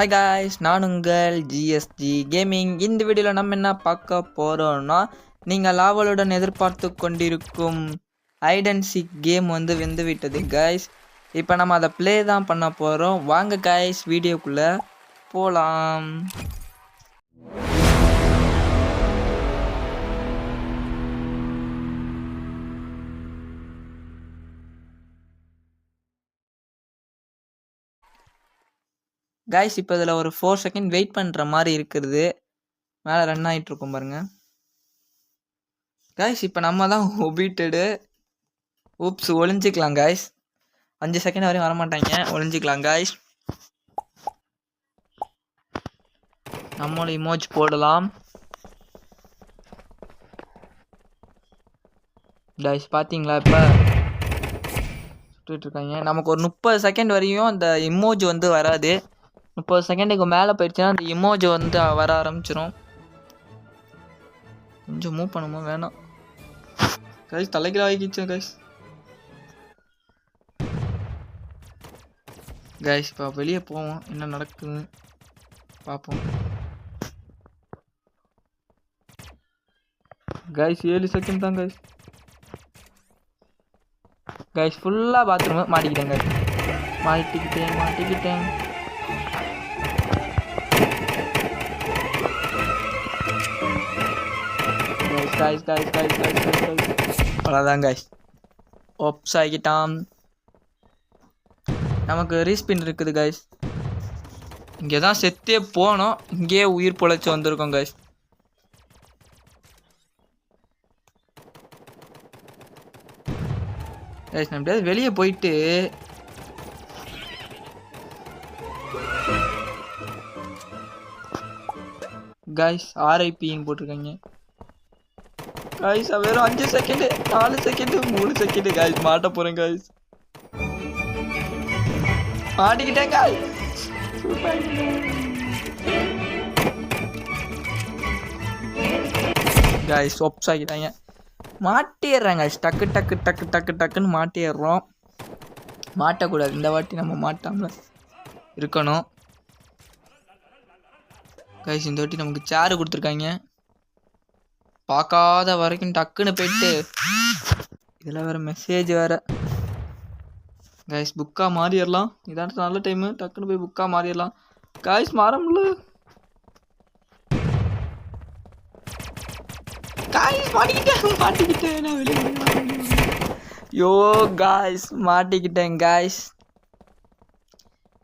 Hi guys, நான் உங்கள் ஜிஎஸ்ஜி gaming. இந்த வீடியோவில் நம்ம என்ன பார்க்க போகிறோன்னா, நீங்கள் ஆவலுடன் எதிர்பார்த்து கொண்டிருக்கும் ஹைட் அண்ட் சீக் கேம் வந்து விட்டது காய்ஸ். இப்போ நம்ம அதை ப்ளே தான் பண்ண போகிறோம். வாங்க காய்ஸ், வீடியோக்குள்ளே போகலாம். காய்ஸ், இப்போ இதில் ஒரு 4 செகண்ட் வெயிட் பண்ணுற மாதிரி இருக்குது. மேலே ரன் ஆகிட்டு இருக்கும் பாருங்கள் காய்ஸ். இப்போ நம்ம தான் ஒபிட்டடு. ஊப்ஸ், ஒளிஞ்சிக்கலாம் காய்ஸ். 5 செகண்ட் வரையும் வரமாட்டாங்க, ஒளிஞ்சிக்கலாம் காய்ஸ். நம்மளும் இமோஜ் போடலாம் காய்ஸ். பார்த்தீங்களா, இப்போ சுட்டுட்டு இருக்காங்க. நமக்கு ஒரு 30 செகண்ட் வரையும் அந்த இமோஜ் வந்து வராது. 30 செகண்டுக்கு மேலே போயிடுச்சுன்னா அந்த இமோஜ் வந்து வர ஆரம்பிச்சிடும். கொஞ்சம் மூவ் பண்ணுமோ வேணாம் கைஸ், தலைக்கில ஆகிடுச்சு கைஸ். கைஸ், இப்போ வெளியே போவோம், என்ன நடக்குதுன்னு பார்ப்போம் கைஸ். 7 செகண்ட் தான் கைஸ். கைஸ், ஃபுல்லாக பாத்ரூம் மாட்டிக்கிட்டேன் கைஸ். மாட்டிக்கிட்டேன். guys. அவ்வளோதான் guys. ஓப்ஸ் ஆகிட்டான். நமக்கு ரீஸ்பின் இருக்குது guys. இங்கே தான் செத்தே போனோம், இங்கேயே உயிர் பொழைச்சி வந்திருக்கோம் guys. guys, நம்ம வெளியே போயிட்டு guys RIPன்னு போட்டிருக்காங்க गाइस. वेறும் 5 செகண்ட், 4 செகண்ட், 3 செகண்ட் गाइस. மாட்ட போறேன் गाइस. மாட்டிக்கிட்டேன் गाइस. गाइस, ஒப்ஸ் ஆகிட்டாங்க. மாட்டிடுறாங்க गाइस. டக்குன்னு மாட்டிடுறோம். மாட்டக்கூடாது, இந்த வாட்டி நம்ம மாட்டாமல இருக்கணும் गाइस. இந்த வாட்டி நமக்கு சேர் கொடுத்துருக்காங்க. பார்க்காத வரைக்கும் டக்குன்னு போயிட்டு இதில் வேறு மெசேஜ் வேறு கைஸ். புக்காக மாறிடலாம், இதான் நல்ல டைமு. டக்குன்னு போய் புக்காக மாறிடலாம் கைஸ். மாறமுல்ல கைஸ். மாட்டிக்கிட்டேன் நான் வெளியே. யோ கைஸ், மாட்டிக்கிட்டேன் கைஸ்.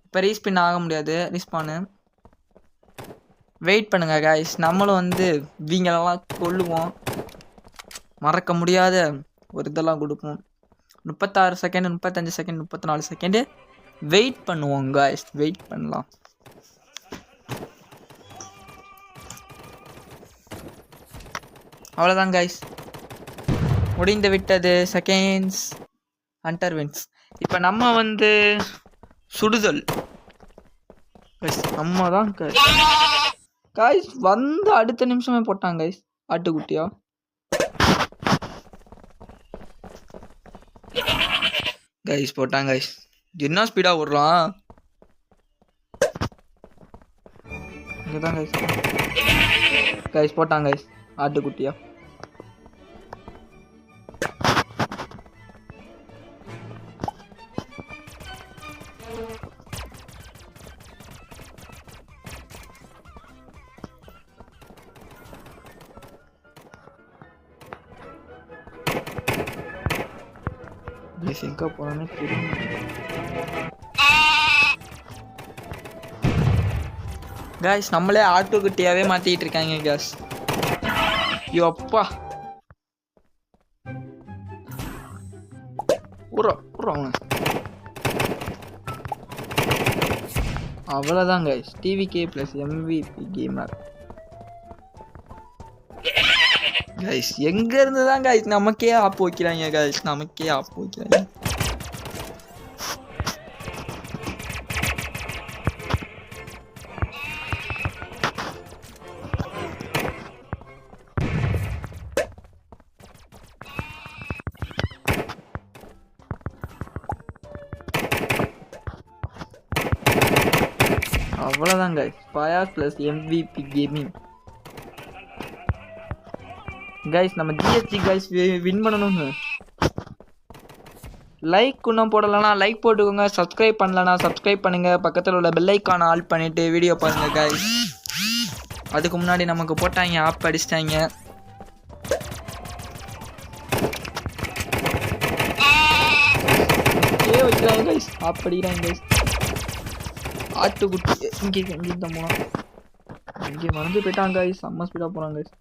இப்போ ரீஸ்பின் ஆக முடியாது, ரீஸ்பானு. வெயிட் பண்ணுங்க காய்ஸ், நம்மளும் வந்து இவங்களெல்லாம் கொல்லுவோம். மறக்க முடியாத ஒரு இதெல்லாம் கொடுப்போம். 36 செகண்ட், 35 செகண்ட், 34 செகண்டு வெயிட் பண்ணுவோம் காய்ஸ். வெயிட் பண்ணலாம். அவ்வளோதான் காய்ஸ், முடிந்து விட்டது. Seconds hunter wins. இப்போ நம்ம வந்து சுடுதல் நம்ம தான் காய்ஸ். வந்து அடுத்த நிமிஷமே போட்டாங்க காய்ஸ், ஆட்டுக்குட்டியா. காய்ஸ் போட்டாங்க காய்ஸ். என்ன ஸ்பீடாக விட்றான். இங்கே தான் காய்ஸ். காய்ஸ் போட்டாங்க காய்ஸ், ஆட்டுக்குட்டியா. எங்கே போனே தெரியும். காய்ஸ், நம்மளே ஆட்டுக்குட்டியாவே மாத்திட்டு இருக்காங்க காய்ஸ். அப்பா அவ்வளோதான் guys. TVK + MVP gamer guys. எங்க இருந்து தான் गाइस நமக்கே ஆப் வைக்கிறாங்க गाइस. நமக்கே ஆப் வைக்கிறாங்க. அவ்வளோதான் கைஸ். பயாஸ் ப்ளஸ் MVP கேமிங் கைஸ். நம்ம ஜிஎஸ்டி கைஸ் வின் பண்ணணுங்க. லைக் இன்னும் போடலன்னா லைக் போட்டுக்கோங்க. சப்ஸ்கிரைப் பண்ணலன்னா சப்ஸ்கிரைப் பண்ணுங்கள். பக்கத்தில் உள்ள பெல் ஐக்கானை ஆல் பண்ணிவிட்டு வீடியோ பாருங்கள் கைஸ். அதுக்கு முன்னாடி நமக்கு போட்டாங்க ஆப் அடிச்சிட்டாங்க. வைக்கிறாங்க கைஸ், ஆப் அடிக்கிறாங்க கைஸ். ஆட்டுக்குட்டி இங்கே தான் போனான். இங்கே மறந்து போயிட்டாங்க கைஸ். செம்ம ஸ்பீடாக போகிறாங்க கைஸ்.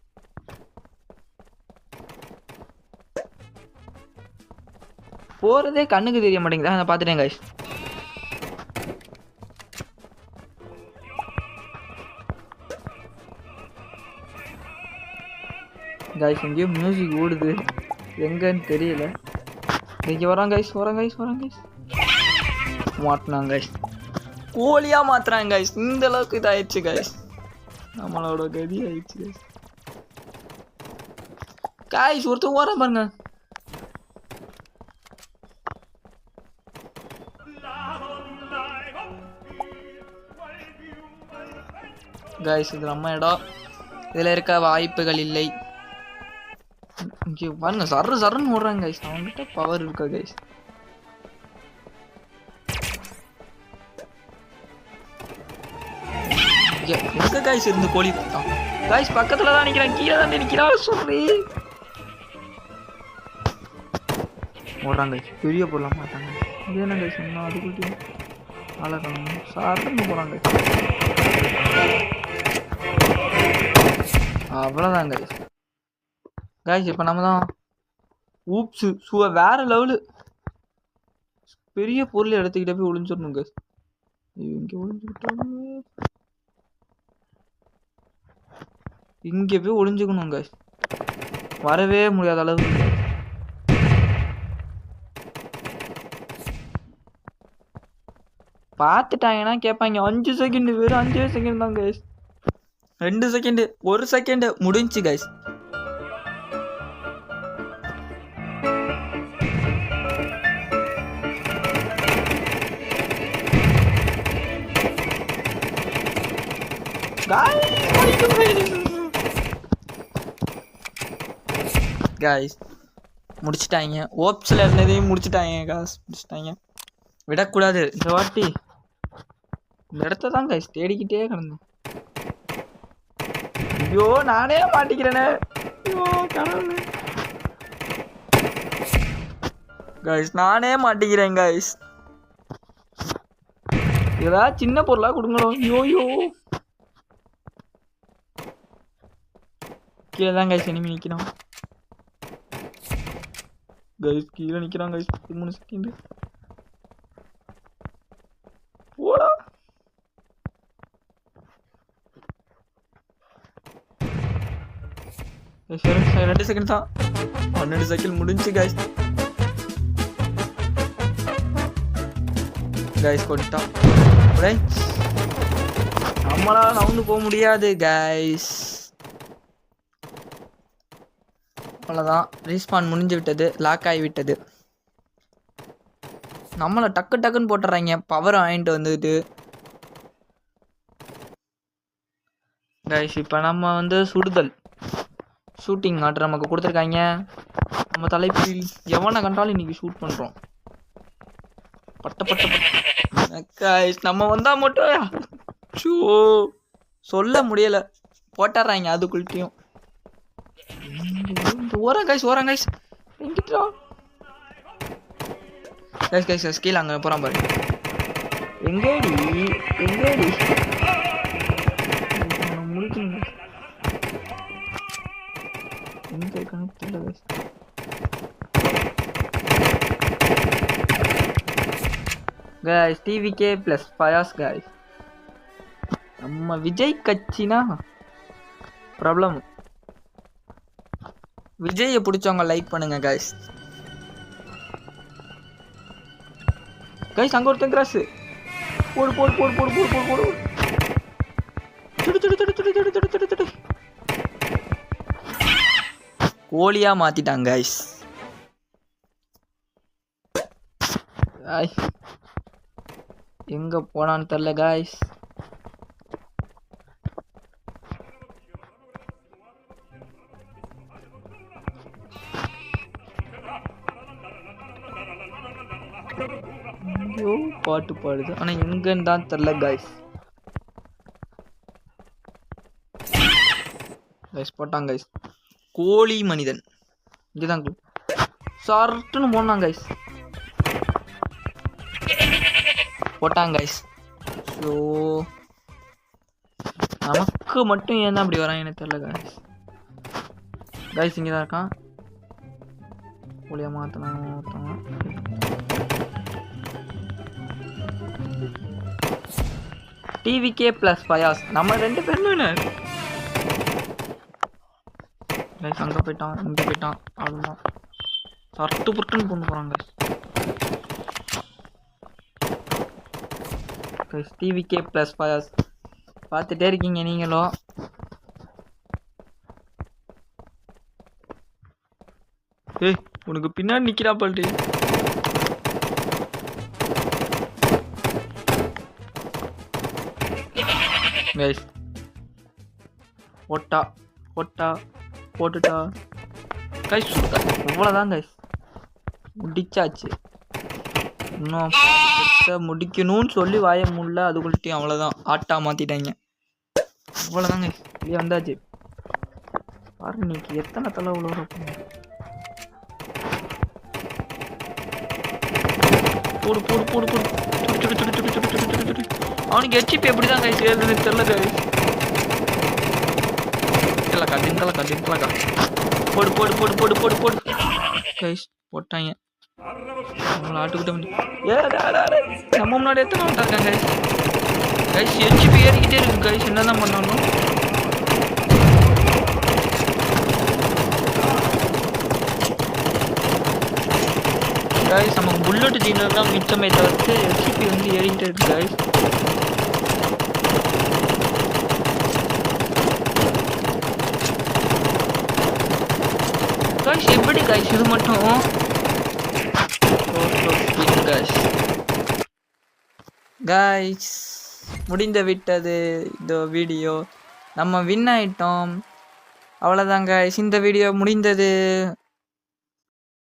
போகிறதே கண்ணுக்கு தெரிய மாட்டேங்குது. நான் பார்த்துட்டேன் கைஸ். கைஸ் எங்கேயோ மியூசிக் ஓடுது, எங்கன்னு தெரியல. இங்கே வராங்க கைஸ், வராங்க கைஸ், வராங்க கைஸ். மாட்டினாங்க கைஸ், கோழியாக மாற்றுறாங்க கைஸ். இந்த அளவுக்கு இதாகிடுச்சு கைஸ். நம்மளோட கதி ஆயிடுச்சு கைஸ். கைஸ் ஒருத்தர் ஓர பாருங்க கைஸ். இது நம்ம இடம், இதில் இருக்க வாய்ப்புகள் இல்லை. இங்கே பாருங்க, சர்ரு சர்ன்னு ஓடுறாங்க கைஸ். அவங்ககிட்ட பவர் இருக்கா கைஸ். எங்க கைஸ் இருந்து கோழி பார்த்தான் கைஸ். பக்கத்துல தான் நிற்கிறான், கீழே தான் நிற்கிறான். சொல்லி ஓடுறாங்க கைஸ். பெரிய பொருளாக மாட்டாங்க. இது என்ன கைஸ் சொன்னா அதுக்குள்ளே அழகாங்க சர்ன்னு போகிறாங்க. அவ்வளோதான் கைஸ். கைஸ் இப்போ நம்ம தான் ஊப்ஸு வேற லெவலு. பெரிய பொருள் எடுத்துக்கிட்டே போய் ஒளிஞ்சிடணும் கைஸ். இங்கே ஒளிஞ்சுக்கிட்டாங்க, இங்கே போய் ஒளிஞ்சுக்கணும் கைஸ். வரவே முடியாத அளவு. பார்த்துட்டாங்கன்னா கேட்பாங்க 5 செகண்ட். வெறும் 5 செகண்ட் தான் கைஸ். 2 செகண்டு, 1 செகண்டு முடிஞ்சு கைஸ். கைஸ் முடிச்சிட்டாங்க. ஓப்ஸில் இருந்ததையும் முடிச்சிட்டாங்க கைஸ். முடிச்சிட்டாங்க, விடக்கூடாது இந்த வாட்டி. இந்த இடத்த தான் கைஸ் தேடிக்கிட்டே கிடந்தேன். ஐயோ நானே மாட்டிக்கிறேனே. ஐயோ கடவுளே கைஸ், நானே மாட்டிக்கிறேன் கைஸ். ஏதாவது சின்ன பொருளா கொடுங்கணும். ஐயோ கீழே தான் கைஸ் இனிமே நிற்கணும் கைஸ். கீழே நிற்கிறான் கைஸ். 3 செகண்ட் போடா. சரி 2 செகண்ட் தான். 12 செகண்ட் முடிஞ்சு கைஸ். கைஸ் கொட்டான். நம்மளால நவுந்து போக முடியாது கைஸ். அவ்வளோதான், ரீஸ்பான் முடிஞ்சு விட்டது, லாக் ஆகிவிட்டது. நம்மளை டக்கு டக்குன்னு போட்டுறாங்க. பவர் வாங்கிட்டு வந்துட்டு கைஸ். இப்போ நம்ம வந்து சுடுதல் ஷூட்டிங் ஆர்டர் நமக்கு கொடுத்துருக்காங்க. நம்ம தலைப்பில் எவனை கண்டாலும் இன்னைக்கு ஷூட் பண்ணுறோம். பட்ட பட்ட பட்ட கைஸ். நம்ம வந்தால் மட்டும் ஷூ சொல்ல முடியலை, போட்டுறாங்க அதுக்குள்ளையும். ஓரம் கைஸ், ஓரம் கைஸ். எங்கிட்டா கைஸ் கைஸ் கைஸ் கீழே அங்கே போகிறான் பாரு. எங்கேடி எங்கேடி முடிக்கணும். எங்கே இருக்கானு தெரியல கைஸ். கைஸ் டிவிகே ப்ளஸ் பயாஸ் கைஸ். நம்ம விஜய் கட்சினா ப்ராப்ளம். விஜயை பிடிச்சவங்க லைக் பண்ணுங்க கைஸ். கைஸ் அங்கே ஒருத்தன் கிராஸ். போடு போடு போடு போடு போடு போடு போடு. கோழியா மாத்திட்டாங்க கைஸ். எங்க போனான்னு தெரியல கைஸ். பாட்டு பாடுது. ஆனால் எங்கன்னு தான் தெரில கைஸ். கைஸ் போட்டாங்க கைஸ். கோழி மனிதன் இங்கேதான் சர்ட்டுன்னு போனாங்க கைஸ். போட்டாங்க கைஸ். ஸோ நமக்கு மட்டும் ஏன் அப்படி வரான் எனக்கு தெரியல கைஸ். கைஸ் இங்கே தான் இருக்கான். கோழியை மாற்றினாங்க. டிவிகே ப்ளஸ் பயாஸ் நம்ம 2 பேருமே கைஸ். அங்கே போயிட்டான் இங்கே போயிட்டான். அவ்வளோதான் சர்ட்டு புட்டுன்னு கொண்டு போகிறாங்க கைஸ். டிவிகே ப்ளஸ் பயாஸ் பார்த்துட்டே இருக்கீங்க நீங்களும். ஏய் உனக்கு பின்னாடி நிக்கிறா பால்டி. கைஸ் போட்டுட்டா கைஸ். அவ்வளோதான் கைஸ், முடிச்சாச்சு. இன்னும் முடிக்கணும்னு சொல்லி வாய முடியல, அதுக்குள்ளையும் அவ்வளோதான் ஆட்டா மாற்றிட்டாங்க. அவ்வளோதான் கைஸ், வெளியே வந்தாச்சு. பாரு இன்னைக்கு எத்தனை தலை உள்ள போடு போடு போடு போடு. அவனுக்கு ஹெச்பி எப்படி தான் கைஸ் ஏறுதுன்னு தெரியல கைஸ். தின்கலக்கா போடு போடு போடு போடு போடு போடு கைஸ். போட்டாங்க அவங்கள ஆட்டுக்கிட்ட நம்ம முன்னாடி எத்தனை வந்துட்டாங்க கைஸ். கைஸ் ஹெச்பி ஏறிக்கிட்டே இருக்கு கைஸ். என்னதான் பண்ணணும்? கைஸ் நமக்கு புல்லட் ஜீனர் தான் மிச்சமே தவிர்த்து ஹெச்பி வந்து ஏறிக்கிட்டே இருக்கு கைஸ். கைஸ் எப்படி கைஸ் இது மட்டும் கைஸ் முடிந்து விட்டது இந்த வீடியோ. நம்ம வின் ஆயிட்டோம். அவ்வளோதான் கைஸ், இந்த வீடியோ முடிந்தது.